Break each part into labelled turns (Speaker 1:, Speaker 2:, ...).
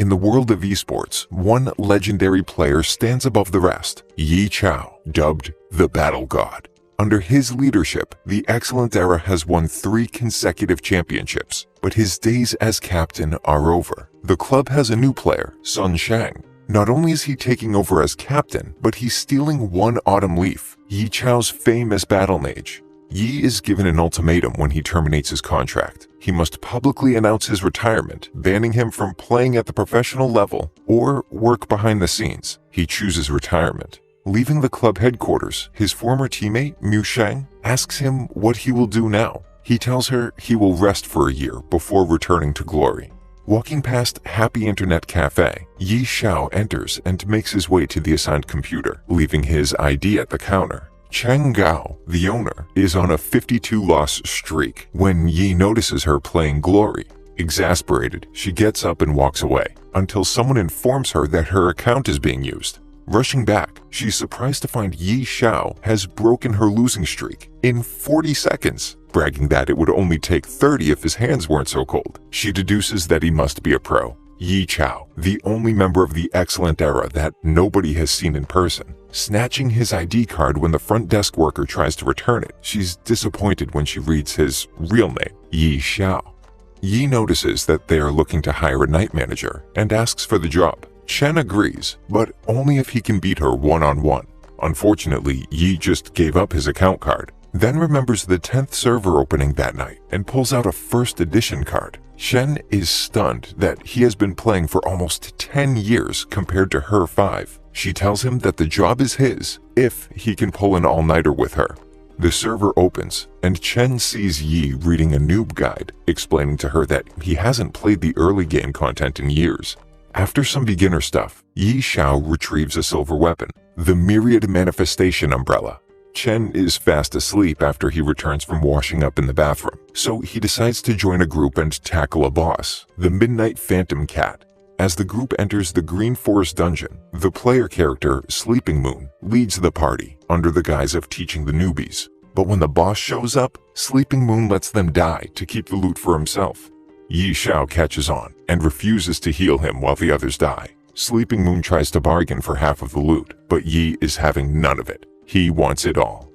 Speaker 1: In the world of esports, one legendary player stands above the rest, Yi Chao, dubbed the Battle God. Under his leadership, the Excellent Era has won 3 consecutive championships, but his days as captain are over. The club has a new player, Sun Shang. Not only is he taking over as captain, but he's stealing one autumn leaf, Yi Chao's famous battle mage. Yi is given an ultimatum when he terminates his contract. He must publicly announce his retirement, banning him from playing at the professional level or work behind the scenes. He chooses retirement. Leaving the club headquarters, his former teammate, Mu Sheng, asks him what he will do now. He tells her he will rest for a year before returning to glory. Walking past Happy Internet Cafe, Yi Xiao enters and makes his way to the assigned computer, leaving his ID at the counter. Cheng Gao, the owner, is on a 52-loss streak when Yi notices her playing Glory. Exasperated, she gets up and walks away, until someone informs her that her account is being used. Rushing back, she's surprised to find Yi Xiao has broken her losing streak in 40 seconds, bragging that it would only take 30 if his hands weren't so cold. She deduces that he must be a pro. Yi Chao, the only member of the Excellent Era that nobody has seen in person. Snatching his ID card when the front desk worker tries to return it, she's disappointed when she reads his real name, Yi Xiao. Yi notices that they are looking to hire a night manager and asks for the job. Chen agrees, but only if he can beat her one-on-one. Unfortunately, Yi just gave up his account card, then remembers the 10th server opening that night and pulls out a first edition card. Shen is stunned that he has been playing for almost 10 years compared to her 5. She tells him that the job is his if he can pull an all-nighter with her. The server opens, and Chen sees Yi reading a noob guide, explaining to her that he hasn't played the early game content in years. After some beginner stuff, Yi Xiao retrieves a silver weapon, the Myriad Manifestation Umbrella. Chen is fast asleep after he returns from washing up in the bathroom, so he decides to join a group and tackle a boss, the Midnight Phantom Cat. As the group enters the Green Forest dungeon, the player character, Sleeping Moon, leads the party under the guise of teaching the newbies. But when the boss shows up, Sleeping Moon lets them die to keep the loot for himself. Yi Xiao catches on and refuses to heal him while the others die. Sleeping Moon tries to bargain for half of the loot, but Yi is having none of it. He wants it all.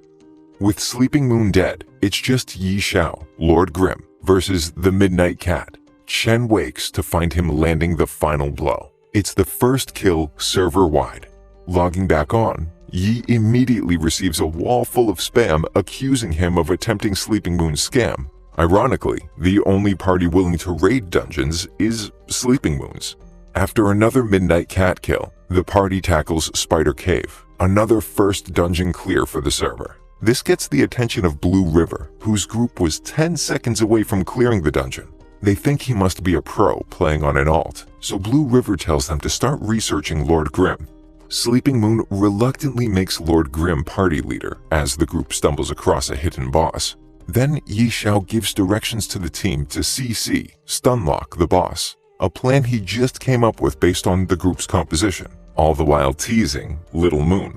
Speaker 1: With Sleeping Moon dead, it's just Yi Xiao, Lord Grimm, versus the Midnight Cat. Chen wakes to find him landing the final blow. It's the first kill server-wide. Logging back on, Yi immediately receives a wall full of spam accusing him of attempting Sleeping Moon's scam. Ironically, the only party willing to raid dungeons is Sleeping Moon's. After another Midnight Cat kill, the party tackles Spider Cave, another first dungeon clear for the server. This gets the attention of Blue River, whose group was 10 seconds away from clearing the dungeon. They think he must be a pro playing on an alt, so Blue River tells them to start researching Lord Grimm. Sleeping Moon reluctantly makes Lord Grimm party leader as the group stumbles across a hidden boss. Then Yi Xiao gives directions to the team to CC, stunlock the boss, a plan he just came up with based on the group's composition, all the while teasing Little Moon.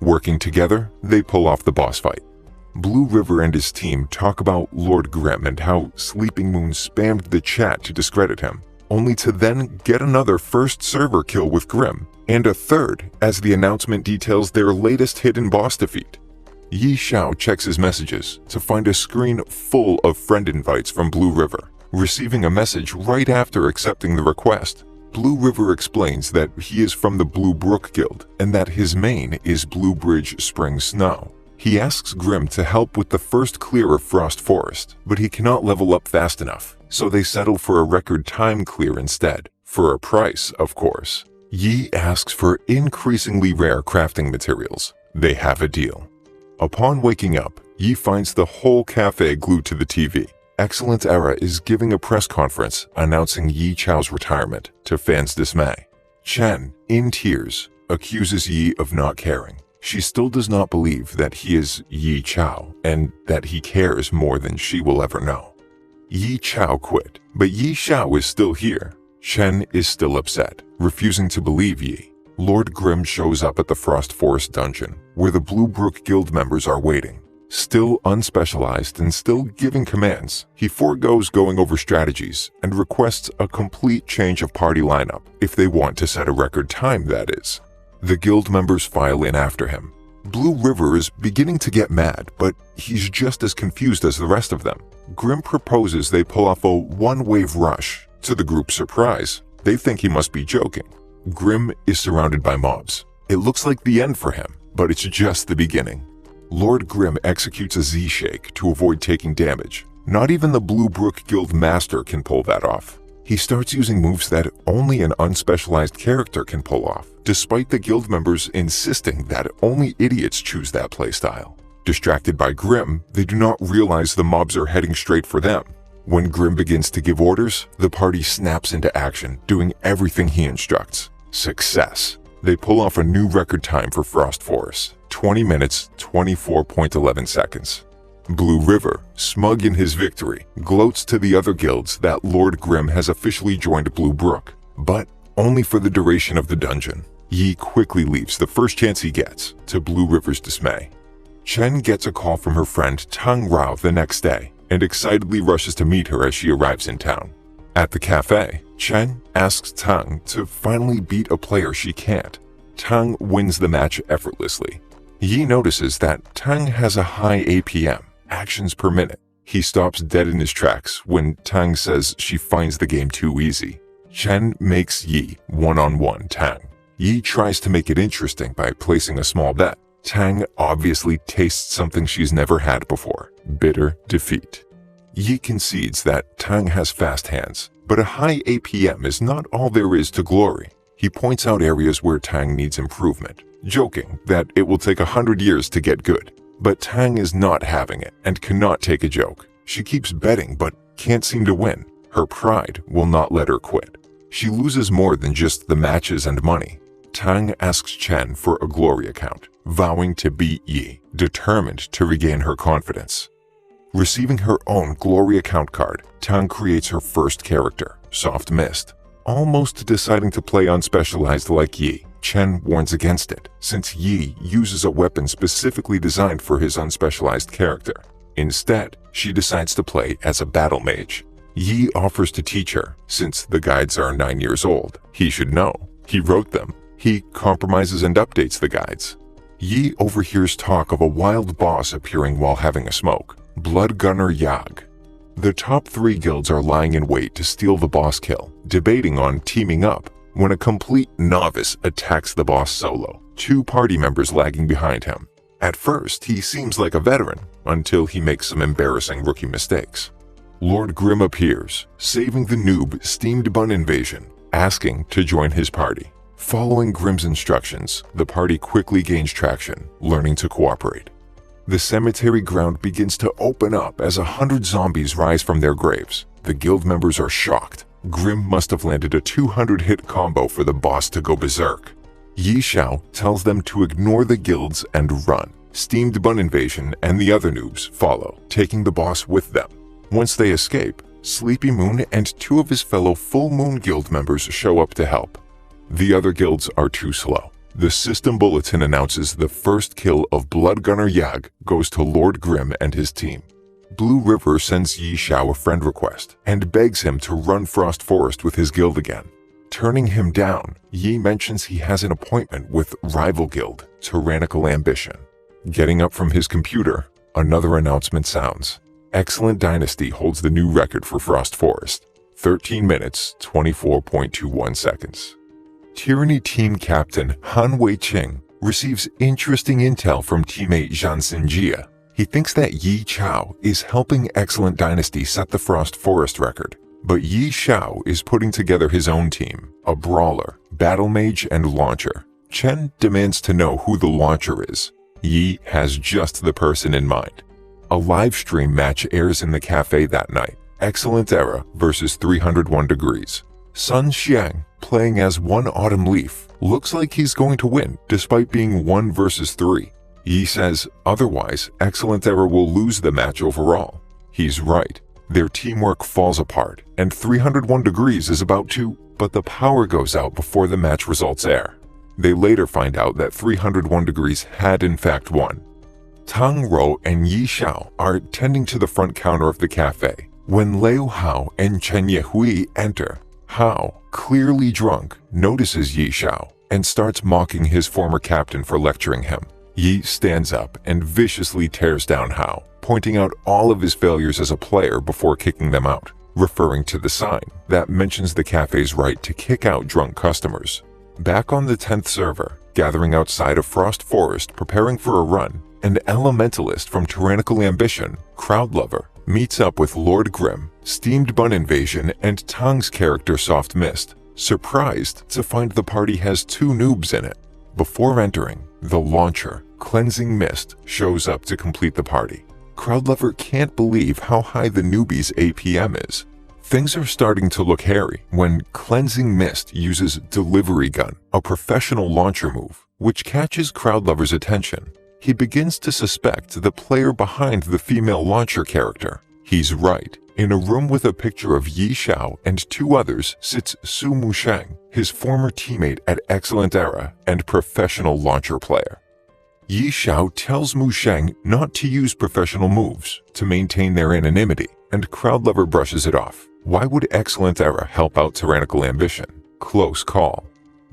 Speaker 1: Working together, they pull off the boss fight. Blue River and his team talk about Lord Grimm and how Sleeping Moon spammed the chat to discredit him, only to then get another first server kill with Grimm, and a third as the announcement details their latest hidden boss defeat. Yi Xiao checks his messages to find a screen full of friend invites from Blue River, receiving a message right after accepting the request. Blue River explains that he is from the Blue Brook Guild and that his main is Blue Bridge Spring Snow. He asks Grimm to help with the first clear of Frost Forest, but he cannot level up fast enough, so they settle for a record time clear instead, for a price, of course. Yi asks for increasingly rare crafting materials. They have a deal. Upon waking up, Yi finds the whole cafe glued to the TV. Excellent Era is giving a press conference announcing Yi Chao's retirement, to fans' dismay. Chen, in tears, accuses Yi of not caring. She still does not believe that he is Yi Chao and that he cares more than she will ever know. Yi Chao quit, but Yi Xiao is still here. Chen is still upset, refusing to believe Yi. Lord Grimm shows up at the Frost Forest dungeon, where the Blue Brook Guild members are waiting. Still unspecialized and still giving commands, he forgoes going over strategies and requests a complete change of party lineup if they want to set a record time, that is. The guild members file in after him. Blue River is beginning to get mad, but he's just as confused as the rest of them. Grim proposes they pull off a one-wave rush. To the group's surprise, they think he must be joking. Grim is surrounded by mobs. It looks like the end for him, but it's just the beginning. Lord Grim executes a Z-shake to avoid taking damage. Not even the Blue Brook Guild Master can pull that off. He starts using moves that only an unspecialized character can pull off, despite the guild members insisting that only idiots choose that playstyle. Distracted by Grim, they do not realize the mobs are heading straight for them. When Grim begins to give orders, the party snaps into action, doing everything he instructs. Success! They pull off a new record time for Frost Forest, 20 minutes, 24.11 seconds. Blue River, smug in his victory, gloats to the other guilds that Lord Grim has officially joined Blue Brook, but only for the duration of the dungeon. Yi quickly leaves the first chance he gets, to Blue River's dismay. Chen gets a call from her friend Tang Rao the next day, and excitedly rushes to meet her as she arrives in town. At the cafe, Chen asks Tang to finally beat a player she can't. Tang wins the match effortlessly. Yi notices that Tang has a high APM, actions per minute. He stops dead in his tracks when Tang says she finds the game too easy. Chen makes Yi one-on-one Tang. Yi tries to make it interesting by placing a small bet. Tang obviously tastes something she's never had before, bitter defeat. Yi concedes that Tang has fast hands, but a high APM is not all there is to glory. He points out areas where Tang needs improvement, joking that it will take 100 years to get good. But Tang is not having it and cannot take a joke. She keeps betting but can't seem to win. Her pride will not let her quit. She loses more than just the matches and money. Tang asks Chen for a glory account, vowing to beat Yi, determined to regain her confidence. Receiving her own glory account card, Tang creates her first character, Soft Mist. Almost deciding to play unspecialized like Yi, Chen warns against it, since Yi uses a weapon specifically designed for his unspecialized character. Instead, she decides to play as a battle mage. Yi offers to teach her, since the guides are 9 years old. He should know. He wrote them. He compromises and updates the guides. Yi overhears talk of a wild boss appearing while having a smoke, Blood Gunner Yag. The top 3 guilds are lying in wait to steal the boss kill, debating on teaming up, when a complete novice attacks the boss solo, 2 party members lagging behind him. At first, he seems like a veteran, until he makes some embarrassing rookie mistakes. Lord Grim appears, saving the noob Steamed Bun Invasion, asking to join his party. Following Grim's instructions, the party quickly gains traction, learning to cooperate. The cemetery ground begins to open up as 100 zombies rise from their graves. The guild members are shocked. Grim must have landed a 200-hit combo for the boss to go berserk. Yi Xiao tells them to ignore the guilds and run. Steamed Bun Invasion and the other noobs follow, taking the boss with them. Once they escape, Sleepy Moon and 2 of his fellow Full Moon Guild members show up to help. The other guilds are too slow. The system bulletin announces the first kill of Blood Gunner Yag goes to Lord Grim and his team. Blue River sends Yi Xiao a friend request and begs him to run Frost Forest with his guild again. Turning him down, Yi mentions he has an appointment with rival guild, Tyrannical Ambition. Getting up from his computer, another announcement sounds. Excellent Dynasty holds the new record for Frost Forest, 13 minutes, 24.21 seconds. Tyranny Team Captain Han Wei-Ching receives interesting intel from teammate Zhan Xinjia. He thinks that Yi Chao is helping Excellent Dynasty set the Frost Forest record, but Yi Xiao is putting together his own team, a brawler, battle mage, and launcher. Chen demands to know who the launcher is. Yi has just the person in mind. A live stream match airs in the cafe that night. Excellent Era versus 301 Degrees. Sun Xiang, playing as One Autumn Leaf, looks like he's going to win despite being 1 versus 3. Yi says otherwise, Excellent Era will lose the match overall. He's right. Their teamwork falls apart, and 301 Degrees is about to, but the power goes out before the match results air. They later find out that 301 Degrees had in fact won. Tang Rou and Yi Xiao are tending to the front counter of the cafe when Liu Hao and Chen Yehui enter. Hao, clearly drunk, notices Yi Xiao and starts mocking his former captain for lecturing him. Yi stands up and viciously tears down Hao, pointing out all of his failures as a player before kicking them out, referring to the sign that mentions the cafe's right to kick out drunk customers. Back on the 10th server, gathering outside of Frost Forest preparing for a run, an elementalist from Tyrannical Ambition, Crowdlover, meets up with Lord Grimm, Steamed Bun Invasion, and Tang's character Soft Mist, surprised to find the party has 2 noobs in it. Before entering, the launcher, Cleansing Mist, shows up to complete the party. Crowdlover can't believe how high the newbie's APM is. Things are starting to look hairy when Cleansing Mist uses Delivery Gun, a professional launcher move, which catches Crowdlover's attention. He begins to suspect the player behind the female launcher character. He's right. In a room with a picture of Yi Xiao and 2 others sits Su Musheng, his former teammate at Excellent Era and professional launcher player. Yi Xiao tells Musheng not to use professional moves to maintain their anonymity, and Crowdlover brushes it off. Why would Excellent Era help out Tyrannical Ambition? Close call.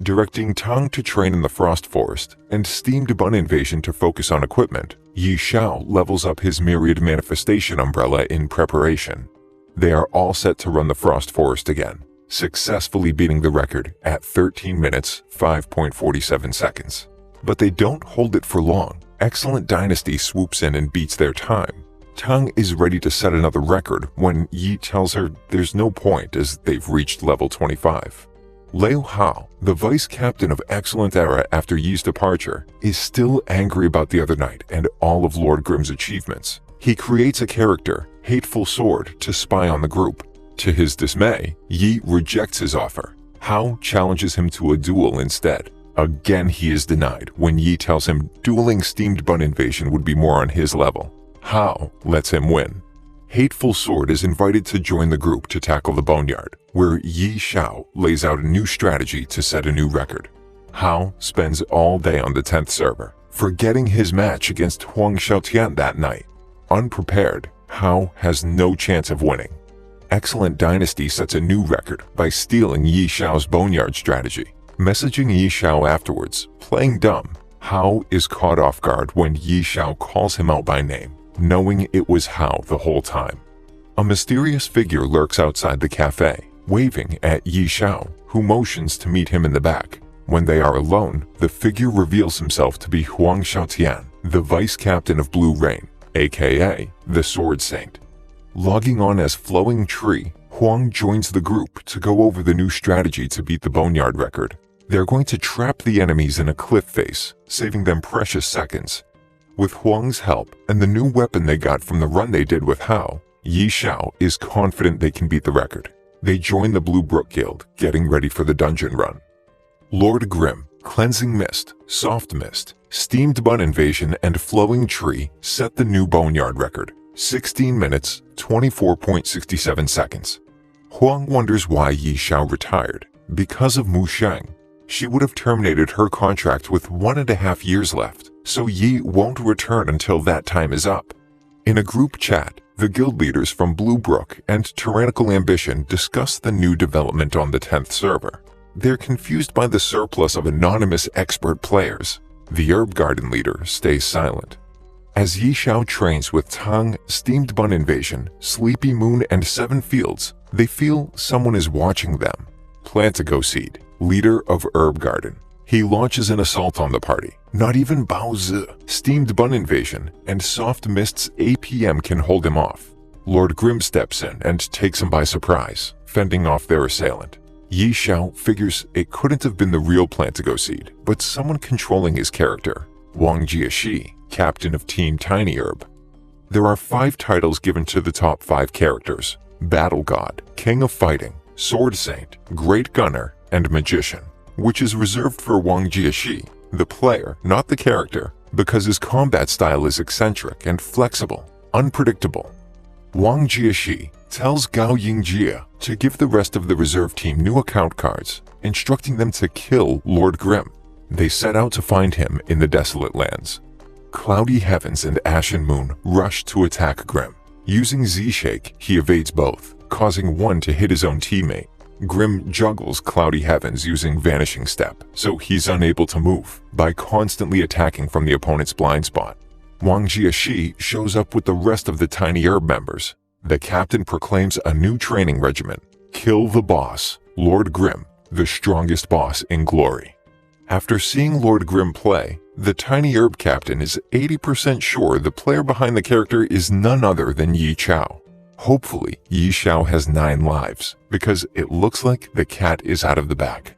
Speaker 1: Directing Tang to train in the Frost Forest and Steamed Bun Invasion to focus on equipment, Yi Xiao levels up his Myriad Manifestation umbrella in preparation. They are all set to run the Frost Forest again, successfully beating the record at 13 minutes, 5.47 seconds. But they don't hold it for long. Excellent Dynasty swoops in and beats their time. Tang is ready to set another record when Yi tells her there's no point as they've reached level 25. Liu Hao, the vice captain of Excellent Era after Yi's departure, is still angry about the other night and all of Lord Grimm's achievements. He creates a character, Hateful Sword, to spy on the group. To his dismay, Yi rejects his offer. Hao challenges him to a duel instead. Again he is denied when Yi tells him dueling Steamed Bun Invasion would be more on his level. Hao lets him win. Hateful Sword is invited to join the group to tackle the Boneyard, where Yi Xiao lays out a new strategy to set a new record. Hao spends all day on the 10th server, forgetting his match against Huang Xiaotian that night. Unprepared, Hao has no chance of winning. Excellent Dynasty sets a new record by stealing Yi Xiao's Boneyard strategy. Messaging Yi Xiao afterwards, playing dumb, Hao is caught off guard when Yi Xiao calls him out by name, knowing it was Hao the whole time. A mysterious figure lurks outside the cafe, waving at Yi Xiao, who motions to meet him in the back. When they are alone, the figure reveals himself to be Huang Xiaotian, the vice captain of Blue Rain, aka the Sword Saint. Logging on as Flowing Tree, Huang joins the group to go over the new strategy to beat the Boneyard record. They're going to trap the enemies in a cliff face, saving them precious seconds. With Huang's help and the new weapon they got from the run they did with Hao, Yi Xiao is confident they can beat the record. They join the Blue Brook Guild, getting ready for the dungeon run. Lord Grimm, Cleansing Mist, Soft Mist, Steamed Bun Invasion, and Flowing Tree set the new Boneyard record, 16 minutes, 24.67 seconds. Huang wonders why Yi Xiao retired. Because of Mu Sheng. She would have terminated her contract with 1.5 years left, so Yi won't return until that time is up. In a group chat, the guild leaders from Blue Brook and Tyrannical Ambition discuss the new development on the 10th server. They're confused by the surplus of anonymous expert players. The Herb Garden leader stays silent. As Yi Xiao trains with Tang, Steamed Bun Invasion, Sleepy Moon, and 7 Fields, they feel someone is watching them. Plantigo Seed, leader of Herb Garden. He launches an assault on the party. Not even Bao Zi, Steamed Bun Invasion, and Soft Mist's APM can hold him off. Lord Grimm steps in and takes him by surprise, fending off their assailant. Yi Xiao figures it couldn't have been the real Plantigo Seed, but someone controlling his character, Wang Jiaxi, captain of Team Tiny Herb. There are 5 titles given to the top 5 characters: Battle God, King of Fighting, Sword Saint, Great Gunner, and Magician, which is reserved for Wang Jiaxi, the player, not the character, because his combat style is eccentric and flexible, unpredictable. Wang Jiaxi tells Gao Yingjia to give the rest of the reserve team new account cards, instructing them to kill Lord Grimm. They set out to find him in the Desolate Lands. Cloudy heavens and ashen moon rush to attack Grim. Using Z-Shake, he evades both, causing one to hit his own teammate. Grim juggles Cloudy Heavens using Vanishing Step, so he's unable to move, by constantly attacking from the opponent's blind spot. Wang Jiaxi shows up with the rest of the Tiny Herb members. The captain proclaims a new training regimen: Kill the boss, Lord Grim, the strongest boss in glory. After seeing Lord Grim play, the Tiny Herb captain is 80% sure the player behind the character is none other than Yi Chao. Hopefully, Yi Xiao has 9 lives, because it looks like the cat is out of the bag.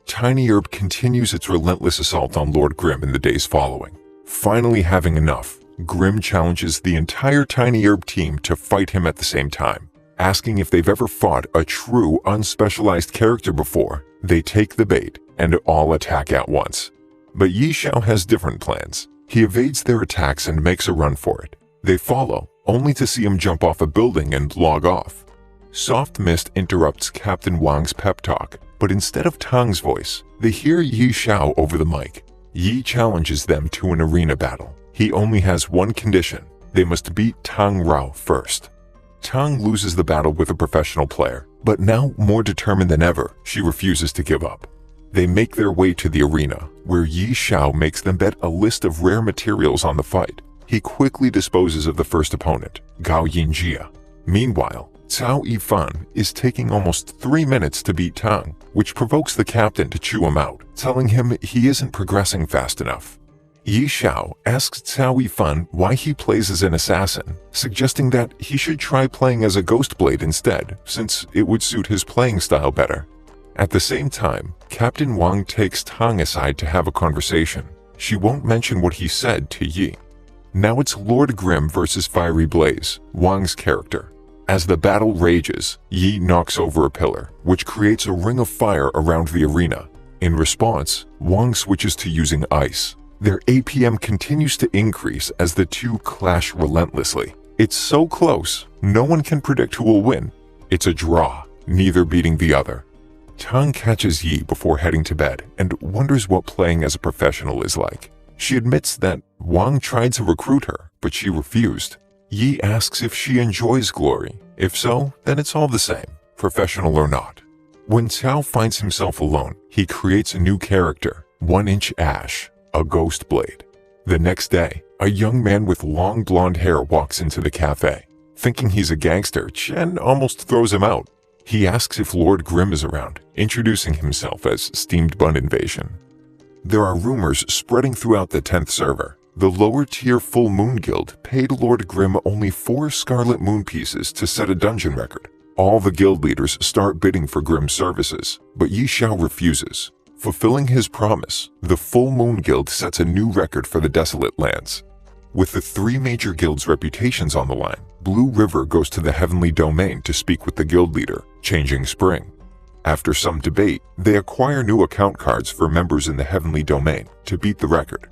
Speaker 1: Tiny Herb continues its relentless assault on Lord Grim in the days following. Finally having enough, Grim challenges the entire Tiny Herb team to fight him at the same time. Asking if they've ever fought a true, unspecialized character before, they take the bait and all attack at once. But Yi Xiao has different plans. He evades their attacks and makes a run for it. They follow, only to see him jump off a building and log off. Soft mist interrupts Captain Wang's pep talk, but instead of Tang's voice, they hear Yi Xiao over the mic. Yi challenges them to an arena battle. He only has one condition: they must beat Tang Rao first. Tang loses the battle with a professional player, but now more determined than ever, she refuses to give up. They make their way to the arena, where Yi Xiao makes them bet a list of rare materials on the fight. He quickly disposes of the first opponent, Gao Yinjia. Meanwhile, Cao Yifan is taking almost 3 minutes to beat Tang, which provokes the captain to chew him out, telling him he isn't progressing fast enough. Yi Xiao asks Cao Yifan why he plays as an assassin, suggesting that he should try playing as a Ghost Blade instead, since it would suit his playing style better. At the same time, Captain Wang takes Tang aside to have a conversation. She won't mention what he said to Yi. Now it's Lord Grim versus Fiery Blaze, Wang's character. As the battle rages, Yi knocks over a pillar, which creates a ring of fire around the arena. In response, Wang switches to using ice. Their APM continues to increase as the two clash relentlessly. It's so close, no one can predict who will win. It's a draw, neither beating the other. Tang catches Yi before heading to bed and wonders what playing as a professional is like. She admits that Wang tried to recruit her, but she refused. Yi asks if she enjoys glory. If so, then it's all the same, professional or not. When Cao finds himself alone, he creates a new character, 1-Inch Ash, a Ghost Blade. The next day, a young man with long blonde hair walks into the cafe. Thinking he's a gangster, Chen almost throws him out. He asks if Lord Grim is around, introducing himself as Steamed Bun Invasion. There are rumors spreading throughout the 10th server. The lower-tier Full Moon Guild paid Lord Grim only 4 Scarlet Moon pieces to set a dungeon record. All the guild leaders start bidding for Grim's services, but Yi Xiao refuses. Fulfilling his promise, the Full Moon Guild sets a new record for the Desolate Lands. With the 3 major guilds' reputations on the line, Blue River goes to the Heavenly Domain to speak with the guild leader, Changing Spring. After some debate, they acquire new account cards for members in the Heavenly Domain to beat the record.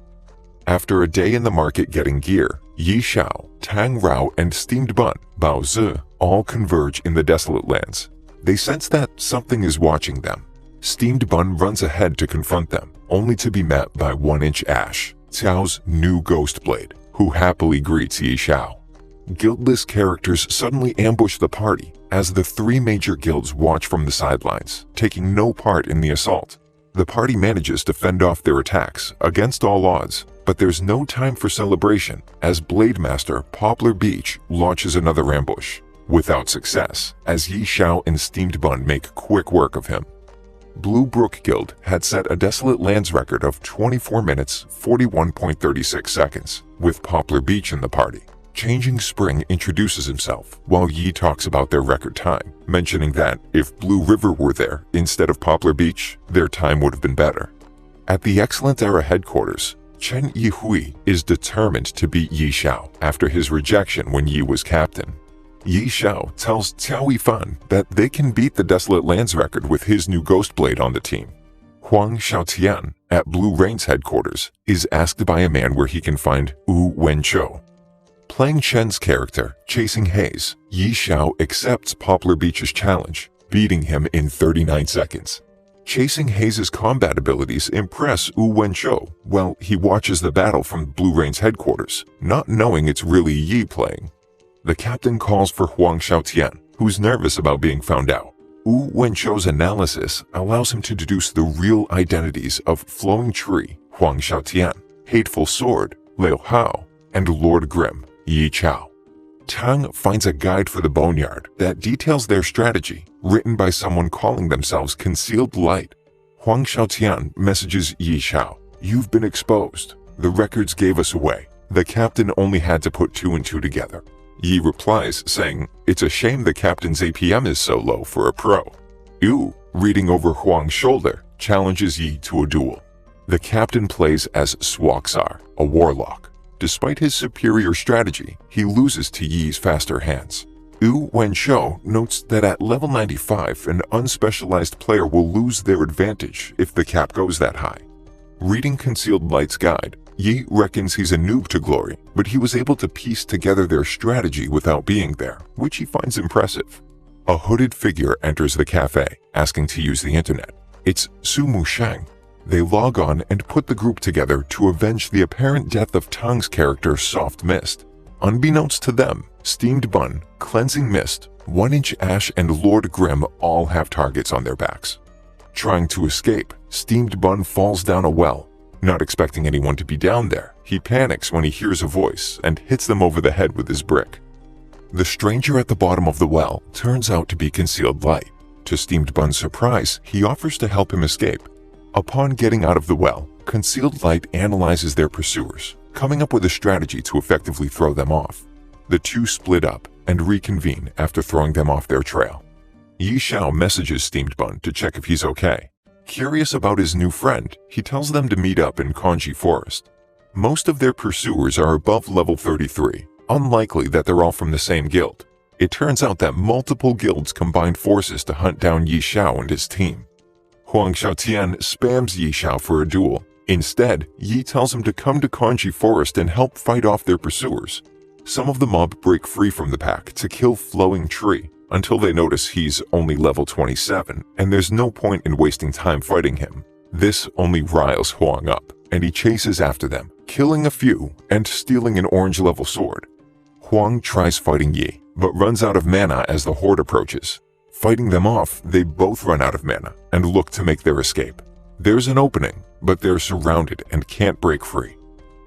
Speaker 1: After a day in the market getting gear, Yi Xiao, Tang Rao, and Steamed Bun, Bao Zi, all converge in the Desolate Lands. They sense that something is watching them. Steamed Bun runs ahead to confront them, only to be met by 1-Inch Ash, Cao's new Ghost Blade, who happily greets Yi Xiao. Guildless characters suddenly ambush the party, as the 3 major guilds watch from the sidelines, taking no part in the assault. The party manages to fend off their attacks against all odds, but there's no time for celebration as Blade Master Poplar Beach launches another ambush, without success, as Yi Xiao and Steamed Bun make quick work of him. Blue Brook Guild had set a Desolate Lands record of 24 minutes 41.36 seconds, with Poplar Beach in the party. Changing Spring introduces himself, while Yi talks about their record time, mentioning that if Blue River were there instead of Poplar Beach, their time would have been better. At the Excellent Era headquarters, Chen Yihui is determined to beat Yi Xiao after his rejection when Yi was captain. Yi Xiao tells Cao Yifan that they can beat the Desolate Lands record with his new Ghost Blade on the team. Huang Xiaotian, at Blue Rain's headquarters, is asked by a man where he can find Wu Wenchou. Playing Chen's character, Chasing Haze, Yi Xiao accepts Poplar Beach's challenge, beating him in 39 seconds. Chasing Hayes' combat abilities impress Wu Wenshou while he watches the battle from Blue Rain's headquarters, not knowing it's really Yi playing. The captain calls for Huang Xiaotian, who's nervous about being found out. Wu Wenshou's analysis allows him to deduce the real identities of Flowing Tree, Huang Xiaotian, Hateful Sword, Liu Hao, and Lord Grim, Yi Chao. Tang finds a guide for the Boneyard that details their strategy, written by someone calling themselves Concealed Light. Huang Xiaotian messages Yi Chao, "You've been exposed. The records gave us away. The captain only had to put 2 and 2 together." Yi replies saying, "It's a shame the captain's APM is so low for a pro." Yu, reading over Huang's shoulder, challenges Yi to a duel. The captain plays as Swaksar, a warlock. Despite his superior strategy, he loses to Yi's faster hands. Wu Wenshou notes that at level 95, an unspecialized player will lose their advantage if the cap goes that high. Reading Concealed Light's guide, Yi reckons he's a noob to Glory, but he was able to piece together their strategy without being there, which he finds impressive. A hooded figure enters the cafe, asking to use the internet. It's Su Mushang. They log on and put the group together to avenge the apparent death of Tang's character Soft Mist. Unbeknownst to them, Steamed Bun, Cleansing Mist, 1-Inch Ash, and Lord Grim all have targets on their backs. Trying to escape, Steamed Bun falls down a well. Not expecting anyone to be down there, he panics when he hears a voice and hits them over the head with his brick. The stranger at the bottom of the well turns out to be Concealed Light. To Steamed Bun's surprise, he offers to help him escape. Upon getting out of the well, Concealed Light analyzes their pursuers, coming up with a strategy to effectively throw them off. The two split up and reconvene after throwing them off their trail. Yi Xiao messages Steamed Bun to check if he's okay. Curious about his new friend, he tells them to meet up in Kanji Forest. Most of their pursuers are above level 33, unlikely that they're all from the same guild. It turns out that multiple guilds combined forces to hunt down Yi Xiao and his team. Huang Xiaotian spams Yi Xiao for a duel. Instead, Yi tells him to come to Kanji Forest and help fight off their pursuers. Some of the mob break free from the pack to kill Flowing Tree, until they notice he's only level 27, and there's no point in wasting time fighting him. This only riles Huang up, and he chases after them, killing a few and stealing an orange level sword. Huang tries fighting Yi, but runs out of mana as the horde approaches. Fighting them off, they both run out of mana and look to make their escape. There's an opening, but they're surrounded and can't break free.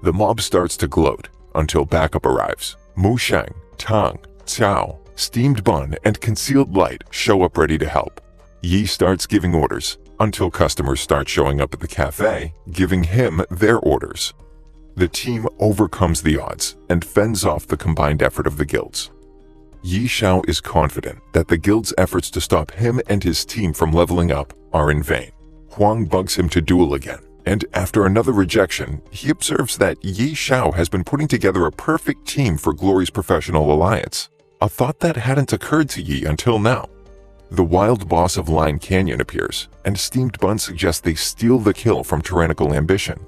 Speaker 1: The mob starts to gloat until backup arrives. Mu Shang, Tang, Cao, Steamed Bun, and Concealed Light show up ready to help. Yi starts giving orders until customers start showing up at the cafe, giving him their orders. The team overcomes the odds and fends off the combined effort of the guilds. Yi Xiao is confident that the guild's efforts to stop him and his team from leveling up are in vain. Huang bugs him to duel again, and after another rejection, he observes that Yi Xiao has been putting together a perfect team for Glory's professional alliance, a thought that hadn't occurred to Yi until now. The wild boss of Line Canyon appears, and Steamed Bun suggests they steal the kill from Tyrannical Ambition.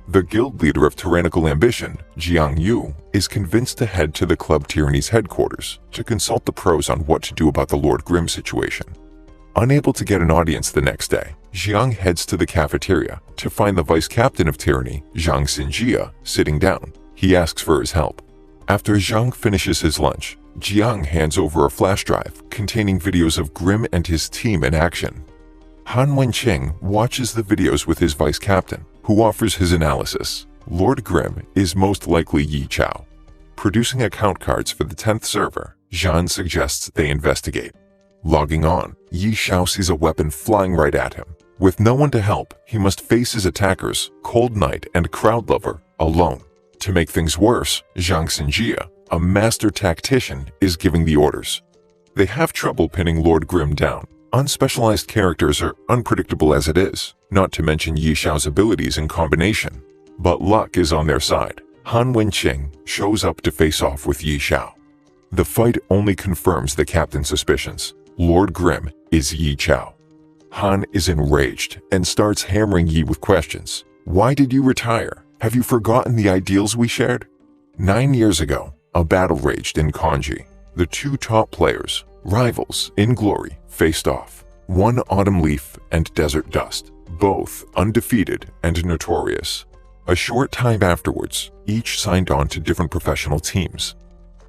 Speaker 1: The guild leader of Tyrannical Ambition, Jiang Yu, is convinced to head to the Club Tyranny's headquarters to consult the pros on what to do about the Lord Grimm situation. Unable to get an audience the next day, Jiang heads to the cafeteria to find the vice captain of Tyranny, Zhang Xinjia, sitting down. He asks for his help. After Zhang finishes his lunch, Jiang hands over a flash drive containing videos of Grimm and his team in action. Han Wenqing watches the videos with his vice captain, who offers his analysis. Lord Grimm is most likely Yi Chao. Producing account cards for the 10th server, Zhan suggests they investigate. Logging on, Yi Xiao sees a weapon flying right at him. With no one to help, he must face his attackers, Cold Knight and Crowd Lover, alone. To make things worse, Zhang Xinjia, a master tactician, is giving the orders. They have trouble pinning Lord Grimm down. Unspecialized characters are unpredictable as it is, not to mention Yi Xiao's abilities in combination. But luck is on their side. Han Wenqing shows up to face off with Yi Xiao. The fight only confirms the captain's suspicions. Lord Grimm is Yi Chao. Han is enraged and starts hammering Yi with questions. Why did you retire? Have you forgotten the ideals we shared? 9 years ago, a battle raged in Kanji. The two top players, rivals in Glory, faced off. One Autumn Leaf and Desert Dust, both undefeated and notorious. A short time afterwards, each signed on to different professional teams.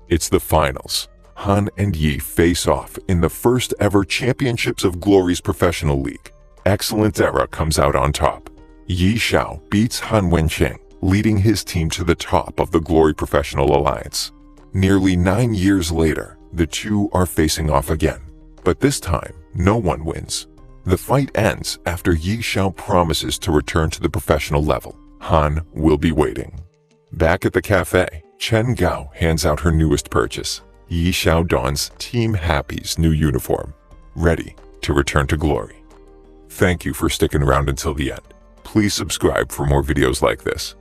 Speaker 1: It's the finals. Han and Yi face off in the first ever Championships of Glory's professional league. Excellent Era comes out on top. Yi Xiao beats Han Wenqing, leading his team to the top of the Glory Professional Alliance. Nearly 9 years later, the two are facing off again, but this time, no one wins. The fight ends after Yi Xiao promises to return to the professional level. Han will be waiting. Back at the cafe, Chen Gao hands out her newest purchase. Yi Xiao dons Team Happy's new uniform, ready to return to glory. Thank you for sticking around until the end. Please subscribe for more videos like this.